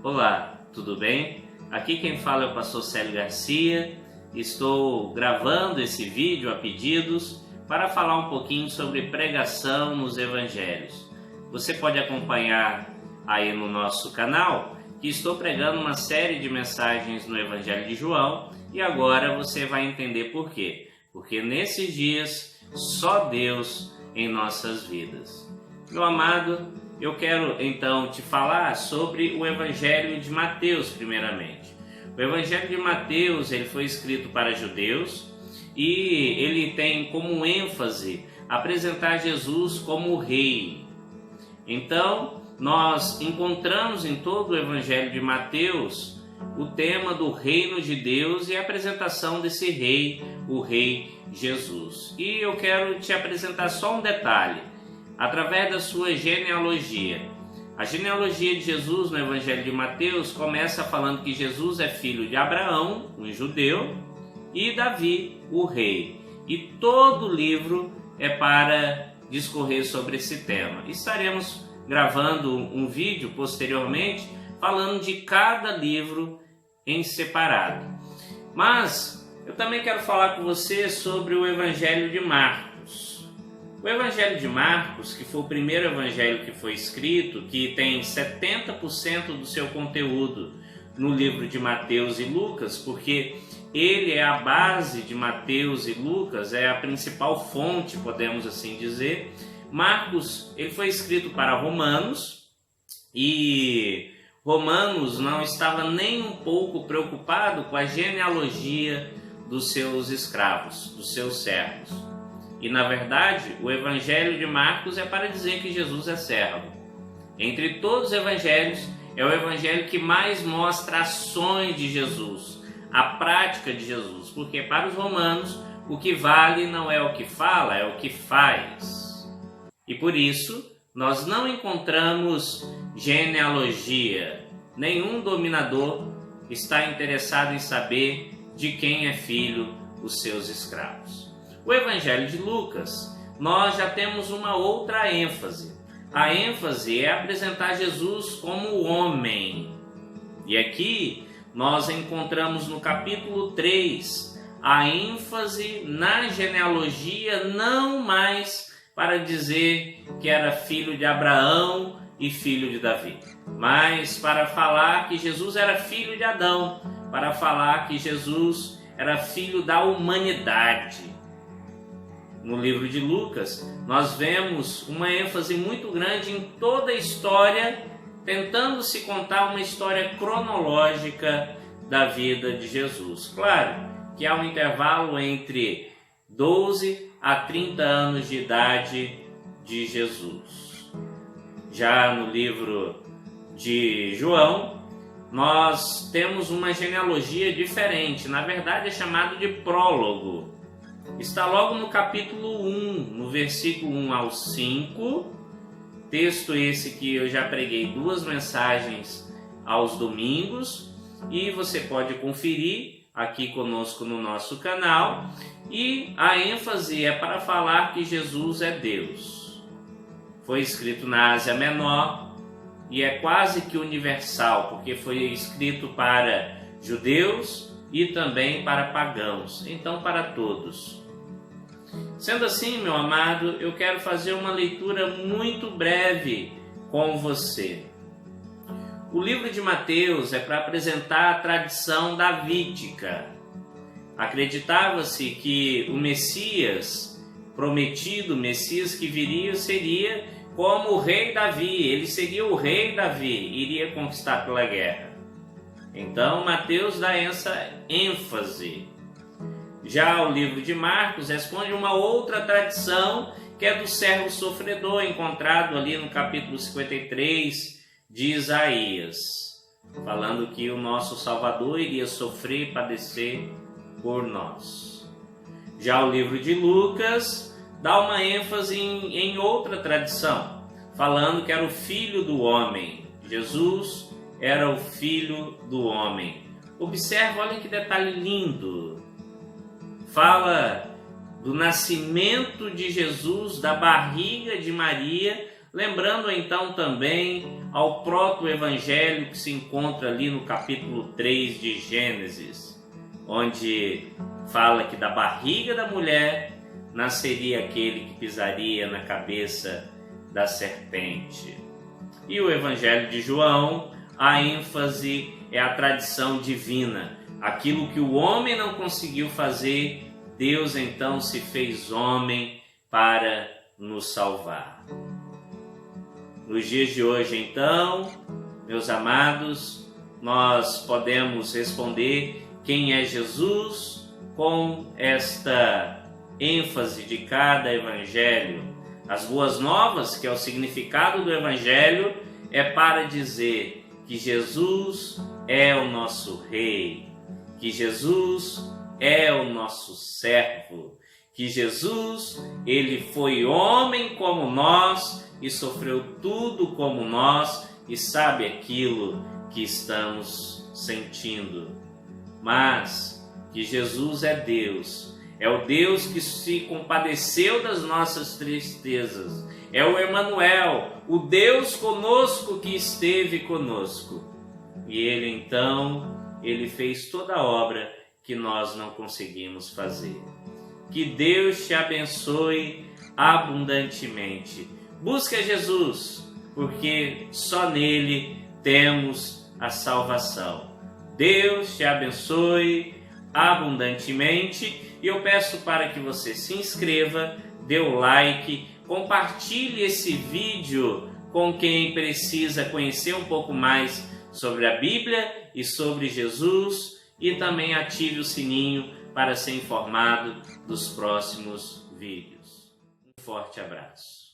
Olá, tudo bem? Aqui quem fala é o pastor Célio Garcia. Estou gravando esse vídeo a pedidos para falar um pouquinho sobre pregação nos evangelhos. Você pode acompanhar aí no nosso canal que estou pregando uma série de mensagens no Evangelho de João e agora você vai entender por quê. Porque nesses dias só Deus em nossas vidas. Meu amado, eu quero então te falar sobre o Evangelho de Mateus primeiramente. O Evangelho de Mateus ele foi escrito para judeus e ele tem como ênfase apresentar Jesus como o rei. Então, nós encontramos em todo o Evangelho de Mateus o tema do reino de Deus e a apresentação desse rei, o rei Jesus. E eu quero te apresentar só um detalhe, através da sua genealogia. A genealogia de Jesus no Evangelho de Mateus começa falando que Jesus é filho de Abraão, um judeu, e Davi, o rei. E todo o livro é para discorrer sobre esse tema. Estaremos gravando um vídeo posteriormente falando de cada livro em separado. Mas eu também quero falar com você sobre o Evangelho de Marcos. O Evangelho de Marcos, que foi o primeiro evangelho que foi escrito, que tem 70% do seu conteúdo no livro de Mateus e Lucas, porque ele é a base de Mateus e Lucas, é a principal fonte, podemos assim dizer. Marcos ele foi escrito para Romanos e Romanos não estava nem um pouco preocupado com a genealogia dos seus escravos, dos seus servos. E na verdade o Evangelho de Marcos é para dizer que Jesus é servo. Entre todos os evangelhos é o evangelho que mais mostra ações de Jesus, a prática de Jesus, porque para os romanos o que vale não é o que fala, é o que faz. E por isso, nós não encontramos genealogia. Nenhum dominador está interessado em saber de quem é filho os seus escravos. O Evangelho de Lucas, nós já temos uma outra ênfase. A ênfase é apresentar Jesus como homem. E aqui nós encontramos no capítulo 3 a ênfase na genealogia, não mais para dizer que era filho de Abraão e filho de Davi, mas para falar que Jesus era filho de Adão, para falar que Jesus era filho da humanidade. No livro de Lucas, nós vemos uma ênfase muito grande em toda a história, tentando se contar uma história cronológica da vida de Jesus. Claro que há um intervalo entre 12 a 30 anos de idade de Jesus. Já no livro de João, nós temos uma genealogia diferente. Na verdade, é chamado de prólogo. Está logo no capítulo 1, no versículo 1 ao 5. Texto esse que eu já preguei 2 mensagens aos domingos. E você pode conferir aqui conosco no nosso canal. E a ênfase é para falar que Jesus é Deus. Foi escrito na Ásia Menor e é quase que universal, porque foi escrito para judeus e também para pagãos, então para todos. Sendo assim, meu amado, eu quero fazer uma leitura muito breve com você. O livro de Mateus é para apresentar a tradição davídica. Acreditava-se que o Messias prometido, o Messias que viria, seria como o rei Davi. Ele seria o rei Davi, iria conquistar pela guerra. Então, Mateus dá essa ênfase. Já o livro de Marcos responde uma outra tradição, que é do servo sofredor, encontrado ali no capítulo 53 de Isaías, falando que o nosso Salvador iria sofrer e padecer por nós. Já o livro de Lucas dá uma ênfase em outra tradição, falando que era o filho do homem. Jesus era o filho do homem. Observe, olha que detalhe lindo. Fala do nascimento de Jesus da barriga de Maria, lembrando então também ao proto-evangelho que se encontra ali no capítulo 3 de Gênesis, onde fala que da barriga da mulher nasceria aquele que pisaria na cabeça da serpente. E o evangelho de João, a ênfase é a tradição divina. Aquilo que o homem não conseguiu fazer, Deus então se fez homem para nos salvar. Nos dias de hoje, então, meus amados, nós podemos responder quem é Jesus com esta ênfase de cada evangelho. As boas novas, que é o significado do evangelho, é para dizer que Jesus é o nosso Rei, que Jesus é o nosso servo, que Jesus, ele foi homem como nós e sofreu tudo como nós e sabe aquilo que estamos sentindo. Mas que Jesus é Deus, é o Deus que se compadeceu das nossas tristezas, é o Emanuel, o Deus conosco que esteve conosco. E ele então, ele fez toda a obra que nós não conseguimos fazer. Que Deus te abençoe abundantemente. Busca Jesus, porque só nele temos a salvação. Deus te abençoe abundantemente e eu peço para que você se inscreva, dê o like, compartilhe esse vídeo com quem precisa conhecer um pouco mais sobre a Bíblia e sobre Jesus e também ative o sininho para ser informado dos próximos vídeos. Um forte abraço.